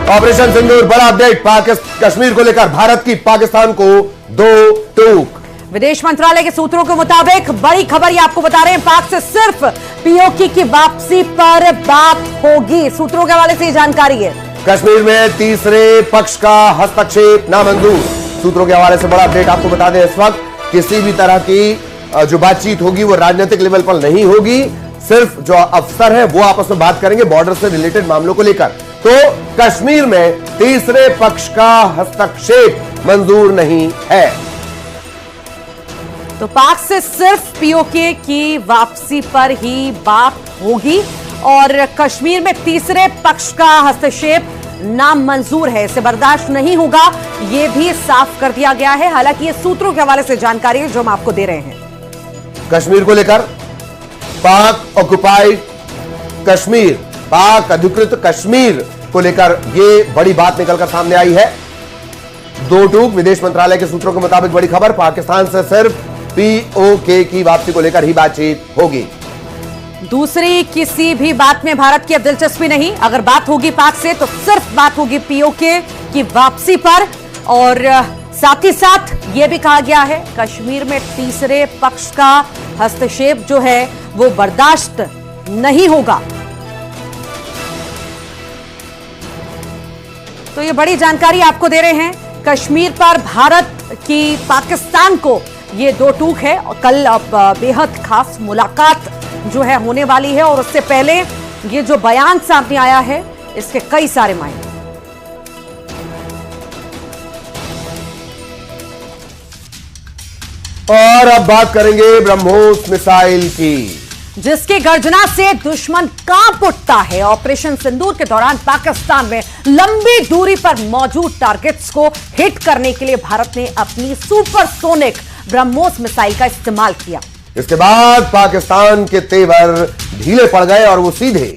Operation सिंदूर बड़ा update. Kashmir को लेकर भारत की पाकिस्तान को 2 टूक। विदेश मंत्रालय के सूत्रों के मुताबिक बड़ी खबर ये आपको बता रहे हैं, पाक से सिर्फ पीओके की वापसी पर बात होगी। सूत्रों के हवाले से ये जानकारी है। कश्मीर में तीसरे पक्ष का हस्तक्षेप नामंजूर। सूत्रों के हवाले से बड़ा अपडेट आपको बता दें, इस वक्त किसी भी तरह की जो बातचीत होगी वो राजनीतिक लेवल पर नहीं होगी। सिर्फ जो अफसर है वो आपस में बात करेंगे बॉर्डर से रिलेटेड मामलों को लेकर। तो कश्मीर में तीसरे पक्ष का हस्तक्षेप मंजूर नहीं है। तो पाक से सिर्फ पीओके की वापसी पर ही बात होगी और कश्मीर में तीसरे पक्ष का हस्तक्षेप नामंजूर है, इसे बर्दाश्त नहीं होगा, यह भी साफ कर दिया गया है। हालांकि ये सूत्रों के हवाले से जानकारी है जो हम आपको दे रहे हैं। कश्मीर को लेकर पाक ऑक्युपाइड कश्मीर, पाक अधिकृत कश्मीर को लेकर यह बड़ी बात निकलकर सामने आई है। 2 टूक। विदेश मंत्रालय के सूत्रों के मुताबिक बड़ी खबर, पाकिस्तान से सिर्फ पीओके की वापसी को लेकर ही बातचीत होगी। दूसरी किसी भी बात में भारत की अब दिलचस्पी नहीं। अगर बात होगी पाक से तो सिर्फ बात होगी पीओके की वापसी पर। और साथ ही साथ यह भी कहा गया है कश्मीर में तीसरे पक्ष का हस्तक्षेप जो है वो बर्दाश्त नहीं होगा। तो ये बड़ी जानकारी आपको दे रहे हैं। कश्मीर पर भारत की पाकिस्तान को ये 2 टूक है। कल बेहद खास मुलाकात जो है होने वाली है और उससे पहले ये जो बयान सामने आया है इसके कई सारे मायने। और अब बात करेंगे ब्रह्मोस मिसाइल की, जिसकी गर्जना से दुश्मन कांप उठता है। ऑपरेशन सिंदूर के दौरान पाकिस्तान में लंबी दूरी पर मौजूद टारगेट्स को हिट करने के लिए भारत ने अपनी सुपरसोनिक ब्रह्मोस मिसाइल का इस्तेमाल किया। इसके बाद पाकिस्तान के तेवर ढीले पड़ गए और वो सीधे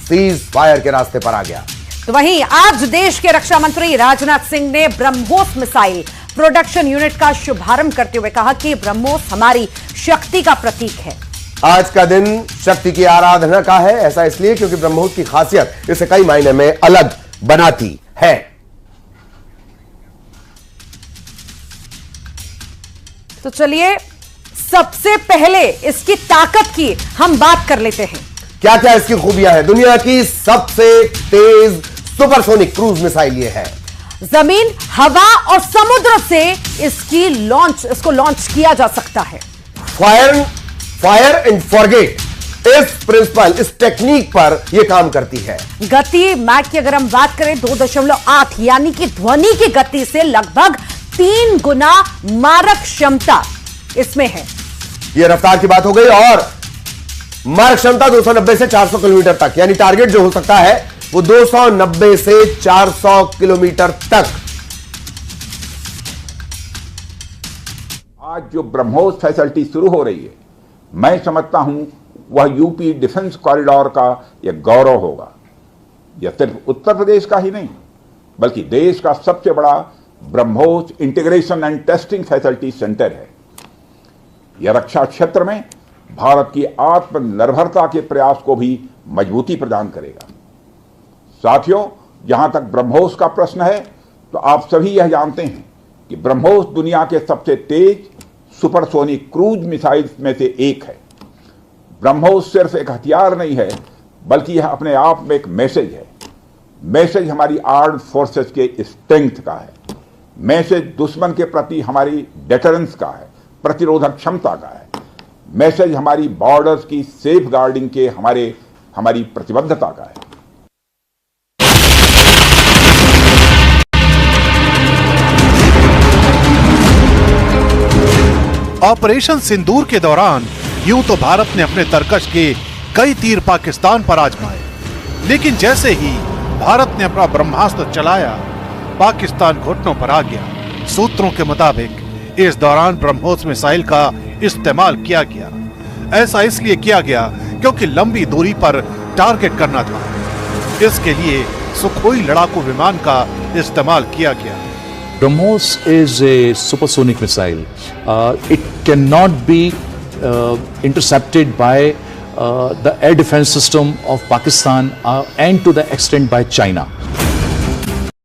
सीज फायर के रास्ते पर आ गया। तो वहीं आज देश के रक्षा मंत्री राजनाथ सिंह ने ब्रह्मोस मिसाइल प्रोडक्शन यूनिट का शुभारंभ करते हुए कहा कि ब्रह्मोस हमारी शक्ति का प्रतीक है। आज का दिन शक्ति की आराधना का है। ऐसा इसलिए क्योंकि ब्रह्मोस की खासियत इसे कई मायने में अलग बनाती है। तो चलिए सबसे पहले इसकी ताकत की हम बात कर लेते हैं। क्या क्या इसकी खूबियां हैं। दुनिया की सबसे तेज सुपरसोनिक क्रूज मिसाइल ये है। जमीन, हवा और समुद्र से इसको लॉन्च किया जा सकता है। फायर एंड फॉरगेट, इस प्रिंसिपल, इस टेक्निक पर यह काम करती है। गति मैक की अगर हम बात करें 2.8 यानी कि ध्वनि की गति से लगभग 3 गुना मारक क्षमता इसमें है। यह रफ्तार की बात हो गई। और मारक क्षमता 290 से 400 किलोमीटर तक, यानी टारगेट जो हो सकता है वो 290 से 400 किलोमीटर तक। आज जो ब्रह्मोस फैसिलिटी शुरू हो रही है, मैं समझता हूं वह यूपी डिफेंस कॉरिडोर का यह गौरव होगा। यह सिर्फ उत्तर प्रदेश का ही नहीं बल्कि देश का सबसे बड़ा BrahMos integration and testing facility centre है। यह रक्षा क्षेत्र में भारत की आत्मनिर्भरता के प्रयास को भी मजबूती प्रदान करेगा। साथियों, जहां तक ब्रह्मोस का प्रश्न है तो आप सभी यह जानते हैं कि ब्रह्मोस दुनिया के सबसे तेज सुपरसोनिक क्रूज मिसाइल्स में से एक है। ब्रह्मोस सिर्फ एक हथियार नहीं है बल्कि यह अपने आप में एक मैसेज है। मैसेज हमारी आर्म्ड फोर्सेस के स्ट्रेंथ का है। मैसेज दुश्मन के प्रति हमारी डेटरेंस का है, प्रतिरोधक क्षमता का है। मैसेज हमारी बॉर्डर्स की सेफ गार्डिंग के हमारी प्रतिबद्धता का है। ऑपरेशन सिंदूर के दौरान यूं तो भारत ने अपने तरकश के कई तीर पाकिस्तान पर आजमाए, लेकिन जैसे ही भारत ने अपना ब्रह्मास्त्र चलाया, पाकिस्तान घुटनों पर आ गया। सूत्रों के मुताबिक इस दौरान ब्रह्मोस मिसाइल का इस्तेमाल किया गया। ऐसा इसलिए किया गया क्योंकि लंबी दूरी पर टारगेट करना था। इसके लिए सुखोई लड़ाकू विमान का इस्तेमाल किया गया। BrahMos is a supersonic missile. It cannot be intercepted by the air defense system of Pakistan and to the extent by China.